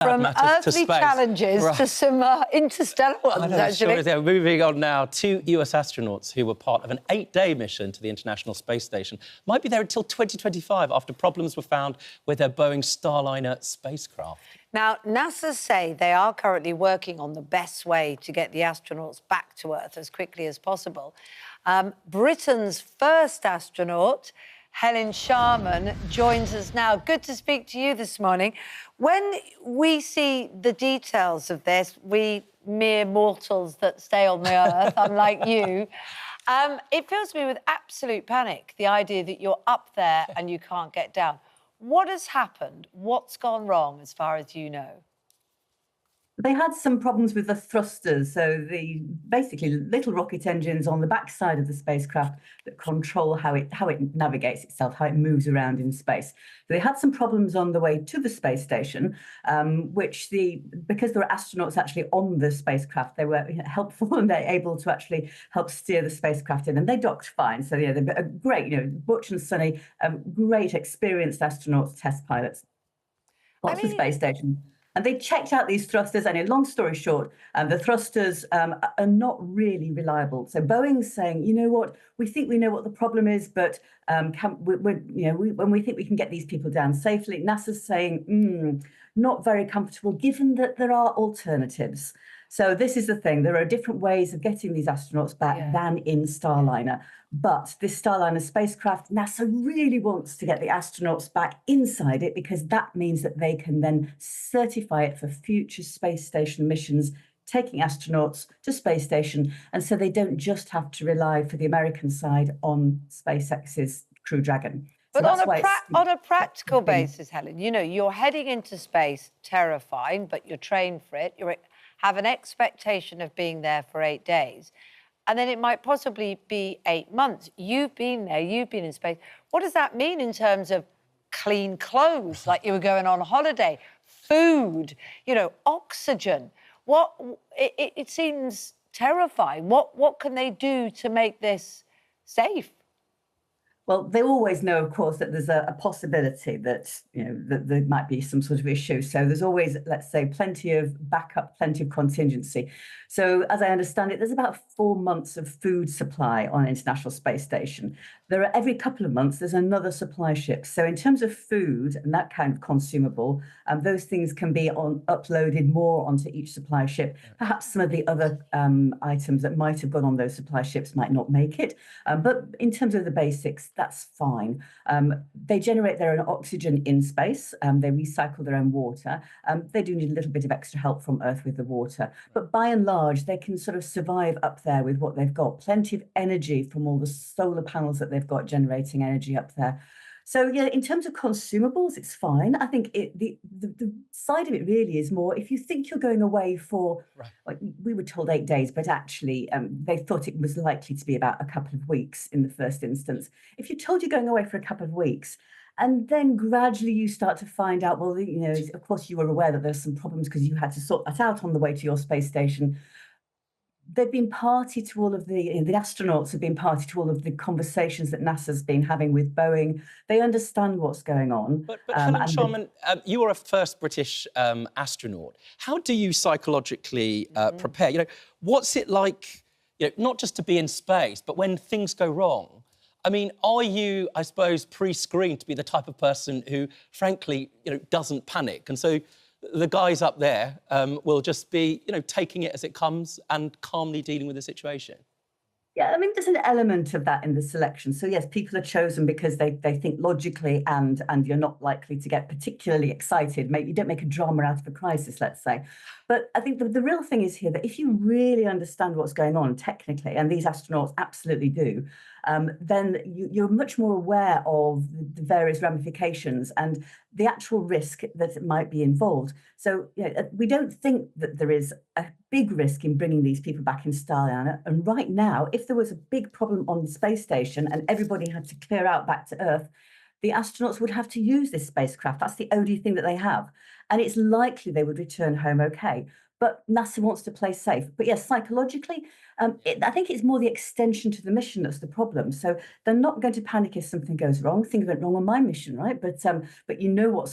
From earthly challenges right. to some interstellar ones, actually. Sure, moving on now, 2 US astronauts who were part of an 8-day mission to the International Space Station might be there until 2025 after problems were found with their Boeing Starliner spacecraft. Now, NASA say they are currently working on the best way to get the astronauts back to Earth as quickly as possible. Britain's first astronaut, Helen Sharman, joins us now. Good to speak to you this morning. When we see the details of this, we mere mortals that stay on the Earth, unlike you, it fills me with absolute panic, the idea that you're up there and you can't get down. What has happened? What's gone wrong, as far as you know? They had some problems with the thrusters, so the basically little rocket engines on the backside of the spacecraft that control how it navigates itself, how it moves around in space. So they had some problems on the way to the space station, because there were astronauts actually on the spacecraft, they were helpful and they're able to actually help steer the spacecraft in, and they docked fine. So yeah, they're great, Butch and Sunny, great experienced astronauts, test pilots, got to the space station. And they checked out these thrusters, and in long story short, the thrusters are not really reliable. So Boeing's saying, you know what, we think we know what the problem is, but when we think we can get these people down safely, NASA's saying, not very comfortable, given that there are alternatives. So this is the thing, there are different ways of getting these astronauts back than in Starliner. But this Starliner spacecraft, NASA really wants to get the astronauts back inside it, because that means that they can then certify it for future space station missions, taking astronauts to space station. And so they don't just have to rely for the American side on SpaceX's Crew Dragon. But on a practical basis, Helen, you're heading into space, terrifying, but you're trained for it. You have an expectation of being there for 8 days. And then it might possibly be 8 months. You've been there, you've been in space. What does that mean in terms of clean clothes, like you were going on holiday, food, oxygen? It seems terrifying. What can they do to make this safe? Well, they always know, of course, that there's a possibility that, that there might be some sort of issue. So there's always, let's say, plenty of backup, plenty of contingency. So as I understand it, there's about 4 months of food supply on International Space Station. Every couple of months, there's another supply ship. So in terms of food and that kind of consumable, those things can be uploaded more onto each supply ship. Perhaps some of the other items that might have gone on those supply ships might not make it. But in terms of the basics, that's fine. They generate their own oxygen in space. They recycle their own water. They do need a little bit of extra help from Earth with the water. But by and large, they can sort of survive up there with what they've got. Plenty of energy from all the solar panels that they've got generating energy up there. So, yeah, in terms of consumables, it's fine. I think the side of it really is more, if you think you're going away for, we were told 8 days, but actually they thought it was likely to be about a couple of weeks in the first instance. If you're told you're going away for a couple of weeks, and then gradually you start to find out, well, of course you were aware that there's some problems because you had to sort that out on the way to your space station. They've been party to all of the astronauts have been party to all of the conversations that NASA's been having with Boeing. They understand what's going on. But Helen Sharman, you are a first British astronaut. How do you psychologically prepare? What's it like, not just to be in space, but when things go wrong? I mean, are you, I suppose, pre-screened to be the type of person who, frankly, doesn't panic? And so the guys up there will just be, taking it as it comes and calmly dealing with the situation. Yeah, I mean, there's an element of that in the selection. So, yes, people are chosen because they think logically and you're not likely to get particularly excited. You don't make a drama out of a crisis, let's say. But I think the real thing is here that if you really understand what's going on technically, and these astronauts absolutely do, then you're much more aware of the various ramifications and the actual risk that might be involved. So we don't think that there is a big risk in bringing these people back in Starliner. And right now, if there was a big problem on the space station and everybody had to clear out back to Earth, the astronauts would have to use this spacecraft. That's the only thing that they have. And it's likely they would return home okay. but NASA wants to play safe. But yes, psychologically, I think it's more the extension to the mission that's the problem. So they're not going to panic if something goes wrong. Things went wrong on my mission, right? But you know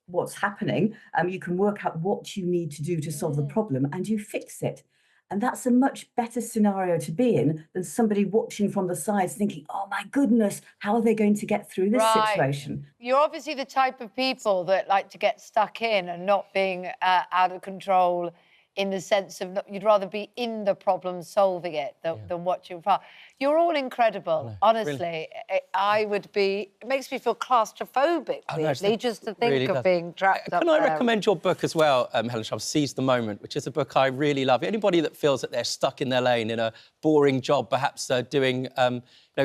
what's happening. You can work out what you need to do to solve the problem, and you fix it. And that's a much better scenario to be in than somebody watching from the sides thinking, oh, my goodness, how are they going to get through this situation? You're obviously the type of people that like to get stuck in and not being out of control, in the sense of you'd rather be in the problem solving it than watching from. You're all incredible, honestly. Really. It makes me feel claustrophobic, weirdly, just to think really of being trapped up there. Can I recommend your book as well, Helen Sharman, Seize the Moment, which is a book I really love. Anybody that feels that they're stuck in their lane in a boring job, perhaps doing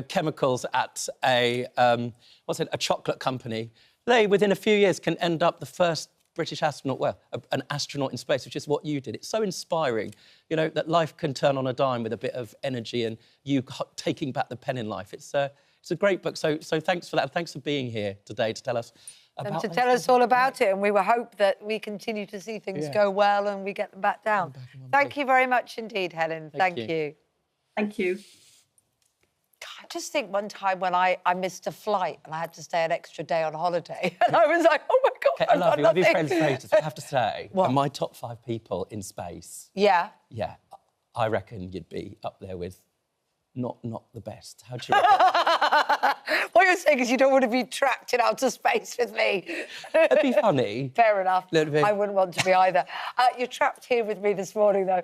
chemicals at a chocolate company, they, within a few years, can end up the first British astronaut, an astronaut in space, which is what you did. It's so inspiring, that life can turn on a dime with a bit of energy and you taking back the pen in life. It's a great book. So thanks for that. And thanks for being here today to tell us about and to tell us all about it. And we will hope that we continue to see things go well and we get them back down. Thank you very much indeed, Helen. Thank you. Thank you. I just think one time when I missed a flight and I had to stay an extra day on holiday, and I was like, oh my God, I love you. I'll be friends later. I have to say, my top 5 people in space. Yeah, I reckon you'd be up there with not the best. How do you reckon? What you're saying is you don't want to be trapped in outer space with me. It'd be funny. Fair enough. I wouldn't want to be either. You're trapped here with me this morning, though.